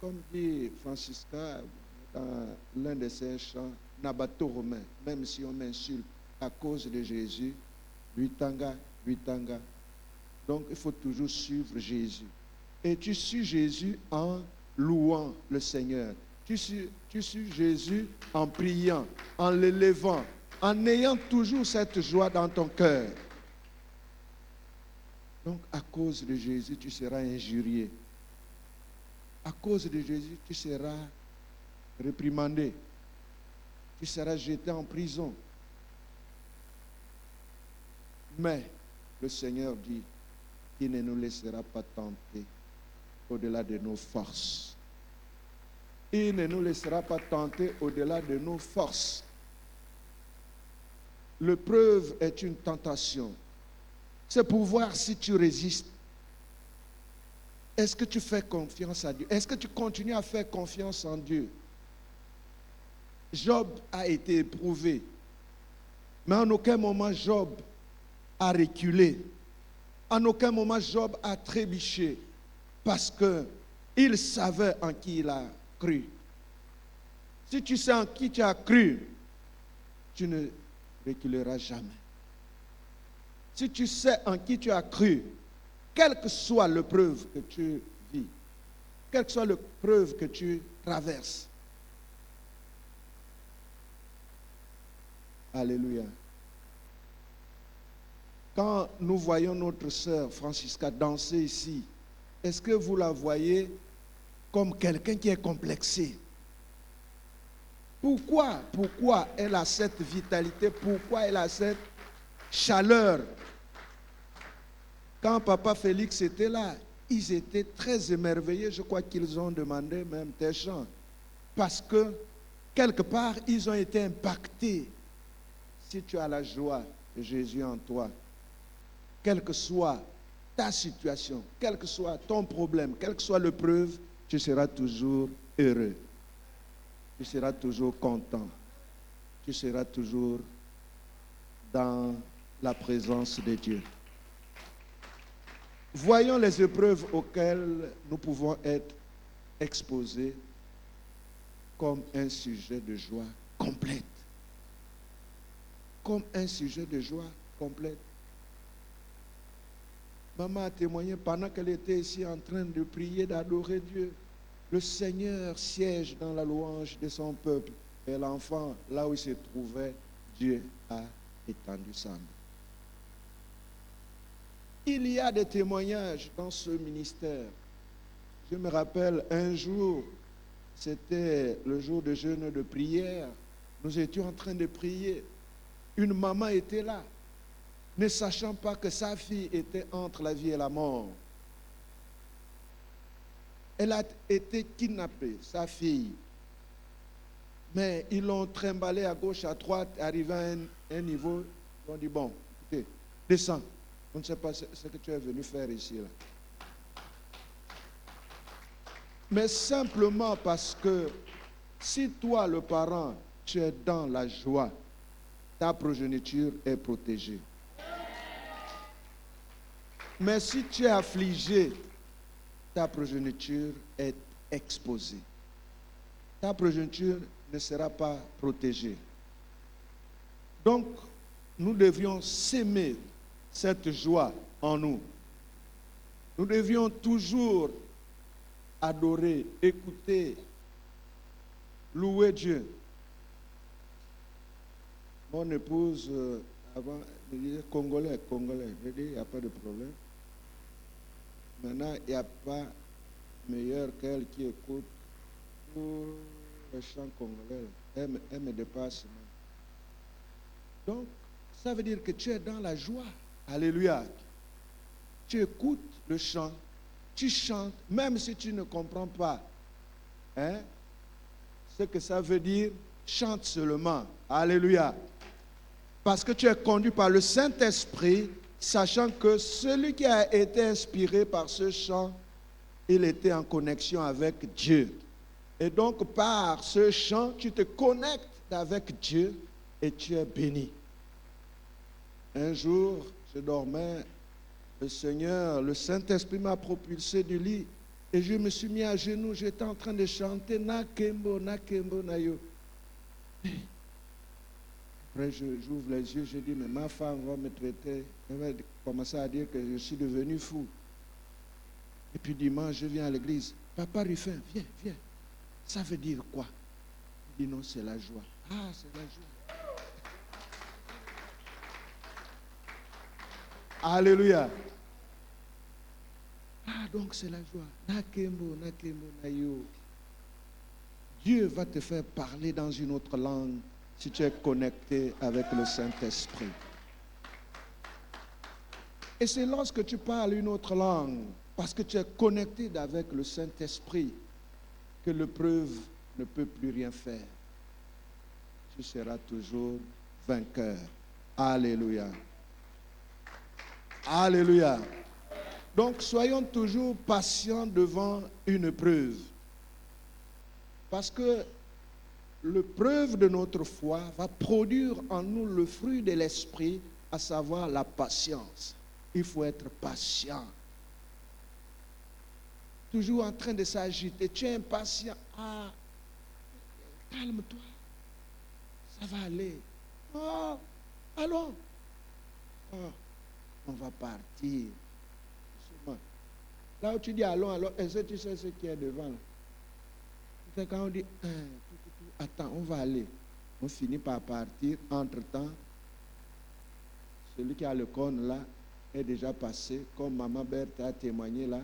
Comme dit Francisca dans l'un de ses chants, Nabato romain, même si on m'insulte à cause de Jésus, Luitanga, Luitanga. Donc il faut toujours suivre Jésus. Et tu suis Jésus en louant le Seigneur. Tu suis Jésus en priant, en l'élevant, en ayant toujours cette joie dans ton cœur. Donc à cause de Jésus, tu seras injurié. À cause de Jésus, tu seras réprimandé. Tu seras jeté en prison. Mais le Seigneur dit qu'il ne nous laissera pas tenter au-delà de nos forces. Il ne nous laissera pas tenter au-delà de nos forces. L'épreuve est une tentation. C'est pour voir si tu résistes. Est-ce que tu fais confiance à Dieu? Est-ce que tu continues à faire confiance en Dieu? Job a été éprouvé. Mais en aucun moment Job a reculé. En aucun moment Job a trébuché. Parce qu'il savait en qui il a cru. Si tu sais en qui tu as cru, tu ne reculeras jamais. Si tu sais en qui tu as cru, quelle que soit l'épreuve que tu vis, quelle que soit l'épreuve que tu traverses. Alléluia. Quand nous voyons notre sœur Francisca danser ici, est-ce que vous la voyez comme quelqu'un qui est complexé? Pourquoi elle a cette vitalité? Pourquoi elle a cette chaleur? Quand Papa Félix était là, ils étaient très émerveillés. Je crois qu'ils ont demandé même tes chants. Parce que, quelque part, ils ont été impactés. Si tu as la joie de Jésus en toi, quelle que soit ta situation, quel que soit ton problème, quelle que soit l'épreuve, tu seras toujours heureux. Tu seras toujours content. Tu seras toujours dans la présence de Dieu. Voyons les épreuves auxquelles nous pouvons être exposés comme un sujet de joie complète. Comme un sujet de joie complète. Maman a témoigné pendant qu'elle était ici en train de prier, d'adorer Dieu. Le Seigneur siège dans la louange de son peuple. Et l'enfant, là où il se trouvait, Dieu a étendu sa main. Il y a des témoignages dans ce ministère. Je me rappelle un jour, c'était le jour de jeûne de prière. Nous étions en train de prier. Une maman était là, ne sachant pas que sa fille était entre la vie et la mort. Elle a été kidnappée, sa fille. Mais ils l'ont trimballée à gauche, à droite, arrivé à un niveau. Ils ont dit, bon, écoutez, descends. On ne sait pas ce que tu es venu faire ici. Là. Mais simplement parce que si toi, le parent, tu es dans la joie, ta progéniture est protégée. Mais si tu es affligé, ta progéniture est exposée. Ta progéniture ne sera pas protégée. Donc, nous devions s'aimer cette joie en nous. Nous devions toujours adorer, écouter, louer Dieu. Mon épouse, avant, me disait Congolais. Je dis, il n'y a pas de problème. Maintenant, il n'y a pas meilleure qu'elle qui écoute pour le chant congolais. Elle me dépasse. Donc, ça veut dire que tu es dans la joie. Alléluia. Tu écoutes le chant, tu chantes, même si tu ne comprends pas ce que ça veut dire, chante seulement. Alléluia. Parce que tu es conduit par le Saint-Esprit, sachant que celui qui a été inspiré par ce chant, il était en connexion avec Dieu. Et donc, par ce chant, tu te connectes avec Dieu et tu es béni. Un jour, je dormais, le Seigneur, le Saint-Esprit m'a propulsé du lit et je me suis mis à genoux, j'étais en train de chanter Nakembo, Nakembo, Nayo. Après, j'ouvre les yeux, je dis, mais ma femme va me traiter, elle va commencer à dire que je suis devenu fou. Et puis dimanche, je viens à l'église. Papa Ruffin, viens, viens. Ça veut dire quoi? Il dit non, c'est la joie. Ah, c'est la joie. Alléluia. Ah, donc c'est la joie. Nakembo, Nakembo, Nayo. Dieu va te faire parler dans une autre langue si tu es connecté avec le Saint-Esprit. Et c'est lorsque tu parles une autre langue, parce que tu es connecté avec le Saint-Esprit, que l'épreuve ne peut plus rien faire. Tu seras toujours vainqueur. Alléluia. Alléluia. Donc, soyons toujours patients devant une preuve. Parce que l'épreuve de notre foi va produire en nous le fruit de l'esprit, à savoir la patience. Il faut être patient. Toujours en train de s'agiter. Tu es impatient. Ah, calme-toi. Ça va aller. Oh, allons. Oh, on va partir. Là où tu dis allons, alors, est-ce que tu sais ce qui est devant là? C'est quand on dit, attends, on va aller. On finit par partir. Entre-temps, celui qui a le cône là est déjà passé, comme Maman Berthe a témoigné là.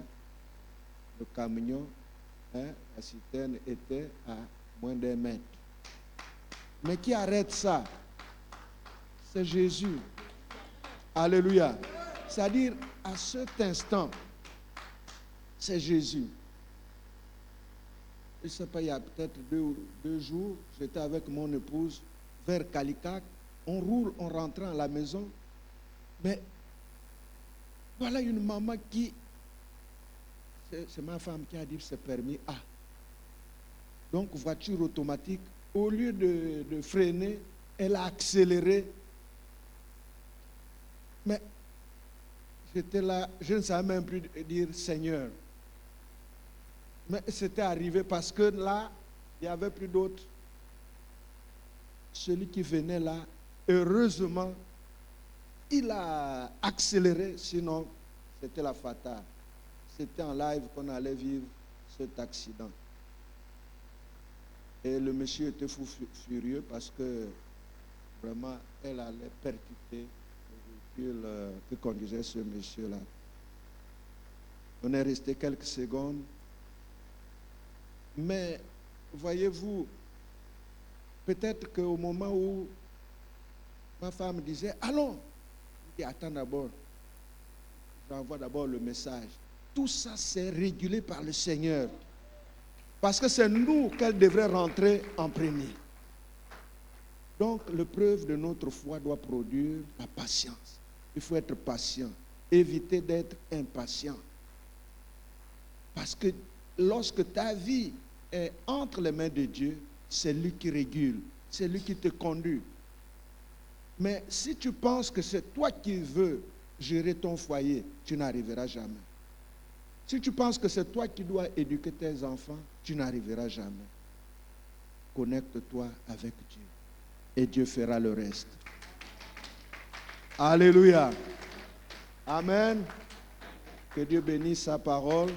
Le camion, la citerne était à moins d'1 mètre. Mais qui arrête ça? C'est Jésus. Alléluia. C'est-à-dire, à cet instant, c'est Jésus. Je ne sais pas, il y a peut-être deux jours, j'étais avec mon épouse vers Calicac. On roule, on rentre à la maison. Mais voilà une maman qui... C'est ma femme qui a dit c'est permis A. Donc, voiture automatique, au lieu de freiner, elle a accéléré. Mais j'étais là, je ne savais même plus dire Seigneur. Mais c'était arrivé parce que là, il n'y avait plus d'autres. Celui qui venait là, heureusement, il a accéléré, sinon c'était la fatale. C'était en live qu'on allait vivre cet accident. Et le monsieur était fou furieux parce que vraiment, elle allait percuter le véhicule que conduisait ce monsieur-là. On est resté quelques secondes. Mais, voyez-vous, peut-être qu'au moment où ma femme disait, allons, je dis, attends d'abord, j'envoie d'abord le message. Tout ça, c'est régulé par le Seigneur. Parce que c'est nous qu'elle devrait rentrer en premier. Donc, l'épreuve de notre foi doit produire la patience. Il faut être patient. Éviter d'être impatient. Parce que lorsque ta vie est entre les mains de Dieu, c'est lui qui régule. C'est lui qui te conduit. Mais si tu penses que c'est toi qui veux gérer ton foyer, tu n'arriveras jamais. Si tu penses que c'est toi qui dois éduquer tes enfants, tu n'arriveras jamais. Connecte-toi avec Dieu et Dieu fera le reste. Alléluia. Amen. Que Dieu bénisse sa parole.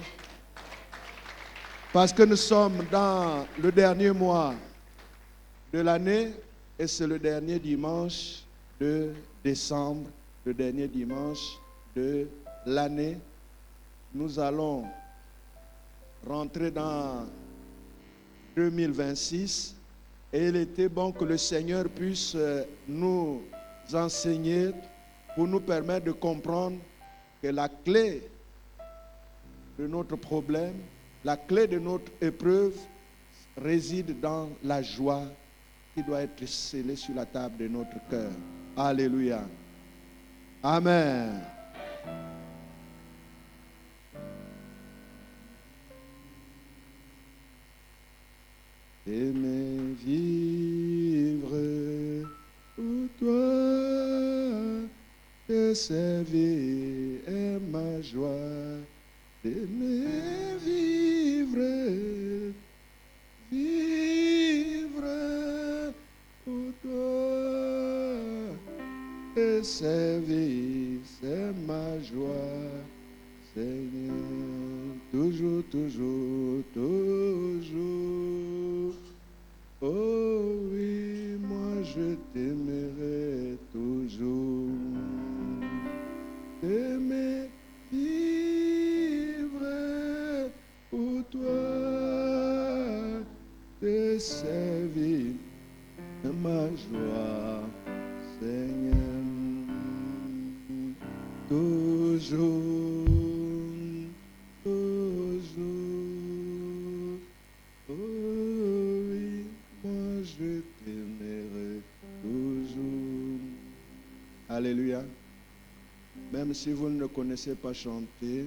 Parce que nous sommes dans le dernier mois de l'année et c'est le dernier dimanche de décembre, le dernier dimanche de l'année nous allons rentrer dans 2026 et il était bon que le Seigneur puisse nous enseigner pour nous permettre de comprendre que la clé de notre problème, la clé de notre épreuve réside dans la joie qui doit être scellée sur la table de notre cœur. Alléluia. Amen. Aimer vivre pour toi, te servir est ma joie. Aimer vivre, vivre pour toi, te servir c'est ma joie. Seigneur, toujours, toujours, toujours. Oh oui, moi je t'aimerai toujours. T'aimer, vivre pour toi, te servir, ma joie, Seigneur, toujours. Alléluia. Même si vous ne le connaissez pas chanter,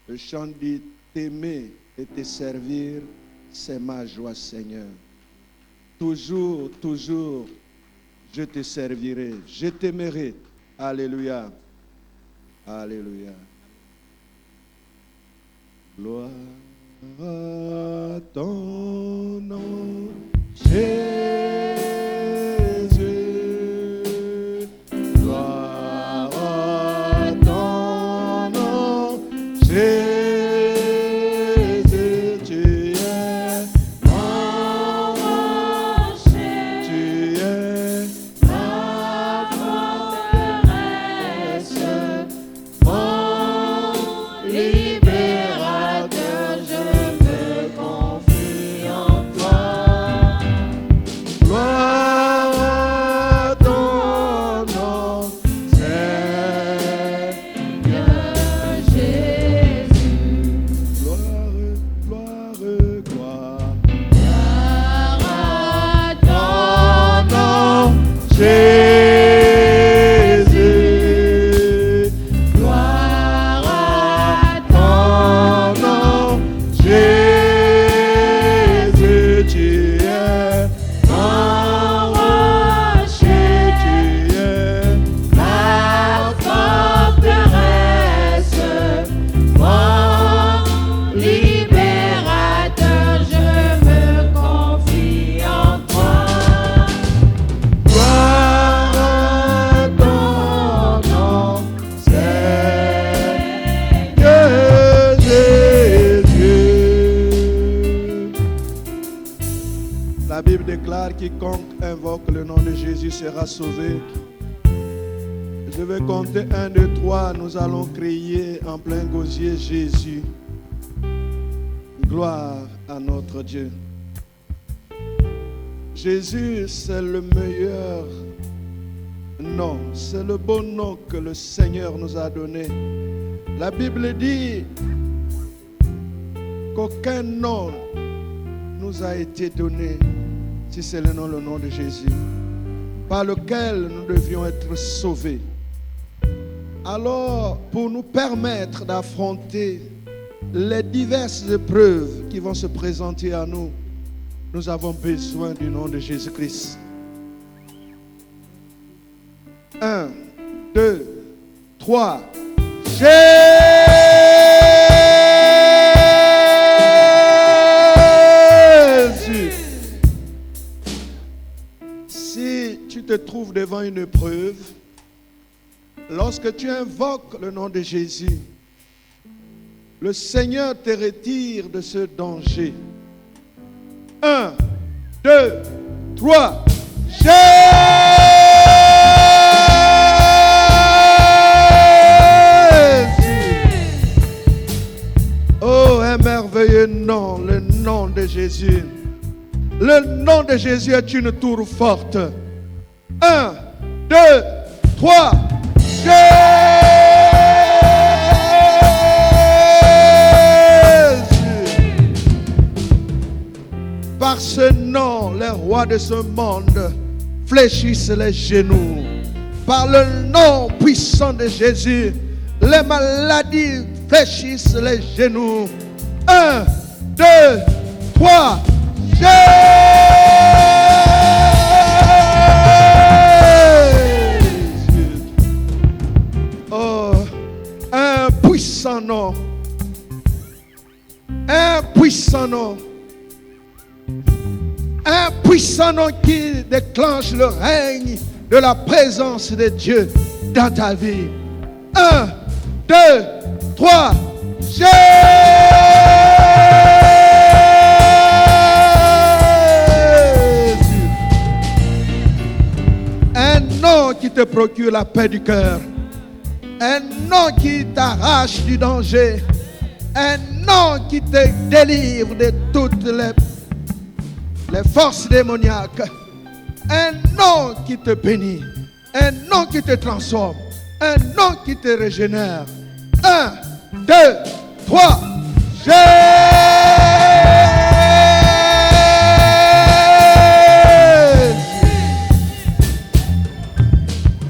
le chant dit t'aimer et te servir, c'est ma joie, Seigneur. Toujours, toujours, je te servirai, je t'aimerai. Alléluia. Alléluia. Gloire à ton nom, Jésus. Quiconque invoque le nom de Jésus sera sauvé. Je vais compter 1, 2, 3. Nous allons crier en plein gosier Jésus. Gloire à notre Dieu. Jésus, c'est le meilleur nom. C'est le bon nom que le Seigneur nous a donné. La Bible dit qu'aucun nom nous a été donné si c'est le nom de Jésus, par lequel nous devions être sauvés. Alors, pour nous permettre d'affronter les diverses épreuves qui vont se présenter à nous, nous avons besoin du nom de Jésus-Christ. 1, 2, 3. Tu te trouves devant une épreuve, lorsque tu invoques le nom de Jésus, le Seigneur te retire de ce danger. 1, 2, 3. Jésus. merveilleux nom, le nom de Jésus. Le nom de Jésus est une tour forte. 1, 2, 3. Jésus. Par ce nom, les rois de ce monde fléchissent les genoux. Par le nom puissant de Jésus, les maladies fléchissent les genoux. 1, 2, 3. Jésus. Oh, un puissant nom. Un puissant nom. Un puissant nom qui déclenche le règne de la présence de Dieu dans ta vie. 1, 2, 3. Jésus. Un nom qui te procure la paix du cœur. Un nom qui t'arrache du danger. Un nom qui te délivre de toutes les forces démoniaques. Un nom qui te bénit. Un nom qui te transforme. Un nom qui te régénère. 1, 2, 3. Jésus.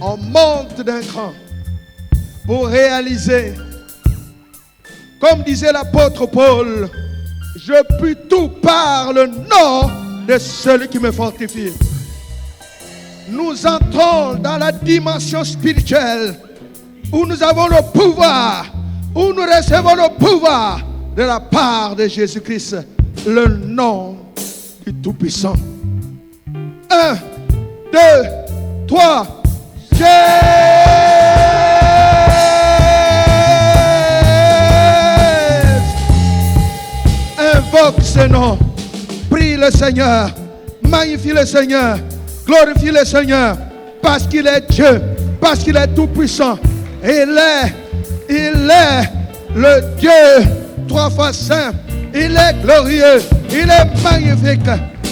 On monte d'un cran pour réaliser, comme disait l'apôtre Paul, je puis tout par le nom de celui qui me fortifie. Nous entrons dans la dimension spirituelle où nous avons le pouvoir, où nous recevons le pouvoir de la part de Jésus-Christ, le nom du Tout-Puissant. 1, 2, 3. Jésus. Invoque ce nom. Prie le Seigneur. Magnifie le Seigneur. Glorifie le Seigneur. Parce qu'il est Dieu. Parce qu'il est tout puissant. Il est le Dieu 3 fois saint. Il est glorieux. Il est magnifique.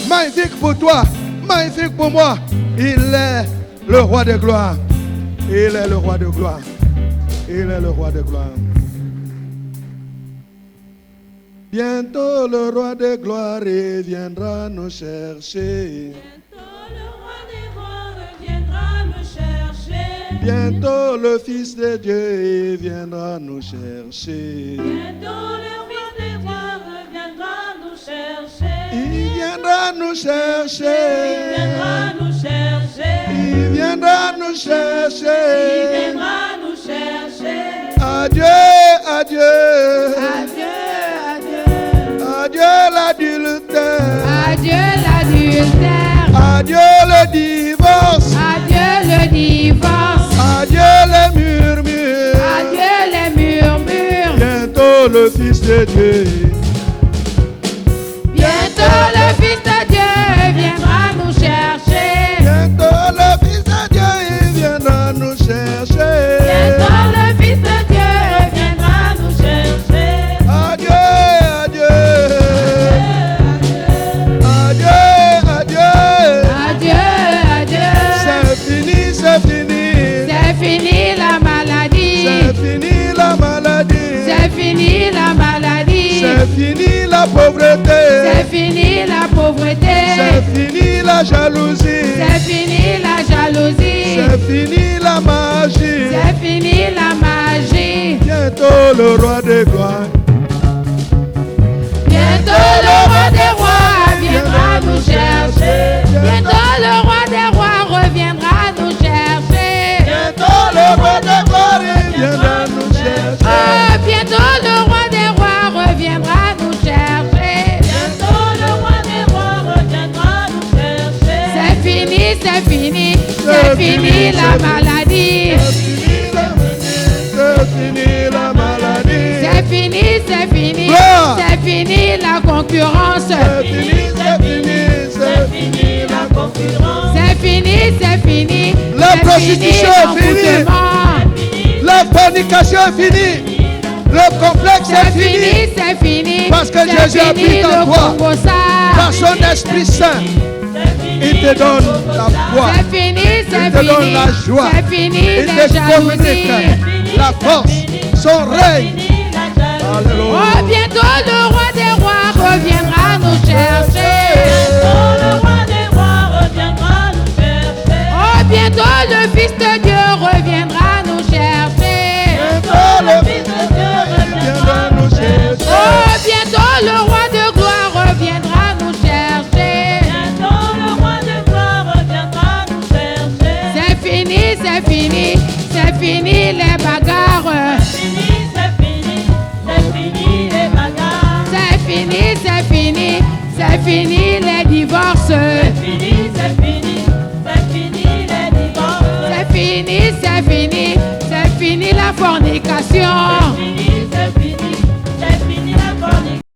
Magnifique pour toi. Magnifique pour moi. Il est le roi de gloire. Il est le roi de gloire. Il est le roi de gloire. Bientôt le roi de gloire viendra nous chercher. Bientôt le roi des rois reviendra nous chercher. Bientôt le Fils de Dieu viendra nous chercher. Bientôt le roi des rois reviendra nous chercher. Il viendra nous chercher. Il viendra nous chercher. Il viendra nous chercher. Il viendra nous chercher. Adieu, adieu. Adieu, adieu. Adieu l'adultère. Adieu l'adultère. Adieu le divorce. Adieu le divorce. Adieu les murmures. Adieu les murmures. Bientôt le Fils de Dieu. Bientôt le Fils de Dieu viendra nous chercher. Bientôt le Fils de Dieu viendra nous chercher. Bientôt le Fils de Dieu viendra nous chercher. Adieu, adieu. Adieu, adieu. Adieu, adieu. C'est fini, c'est fini. C'est fini la maladie. C'est fini la maladie. C'est fini la maladie. C'est fini la pauvreté. C'est fini la pauvreté. C'est fini la jalousie. C'est fini la jalousie. C'est fini la magie. C'est fini la magie. Bientôt le roi des gloires. Bientôt le roi des rois viendra nous chercher. Bientôt le roi des rois reviendra nous chercher. Bientôt le roi des gloires viendra nous chercher. Oh, bientôt le roi des rois reviendra nous chercher. Bientôt le roi des rois reviendra nous chercher. C'est fini, c'est fini, c'est fini la maladie. C'est fini la maladie. C'est fini, c'est fini, Gloire. c'est fini la concurrence. C'est fini, c'est fini, c'est fini la concurrence. C'est fini, c'est fini. La c'est prostitution est finie. l'envoûtement. La fornication est finie. Le complexe est C'est fini. fini, c'est fini. Parce que C'est Jésus fini, habite en le toi. Congo ça. Par son Esprit Saint, il te donne la foi. C'est fini, Il c'est te fini. donne la joie. C'est fini, Il les te communique jalousies. la force, son règne. Alléluia. Oh, bientôt le roi des rois reviendra nous chercher. Oh, bientôt le Fils de Dieu reviendra nous chercher. Bientôt le Fils de Dieu reviendra nous chercher. Oh, bientôt le roi de gloire reviendra nous chercher. C'est fini, c'est fini, c'est fini les bagarres. C'est fini, c'est fini, c'est fini les divorces. C'est fini, c'est fini, c'est fini la fornication.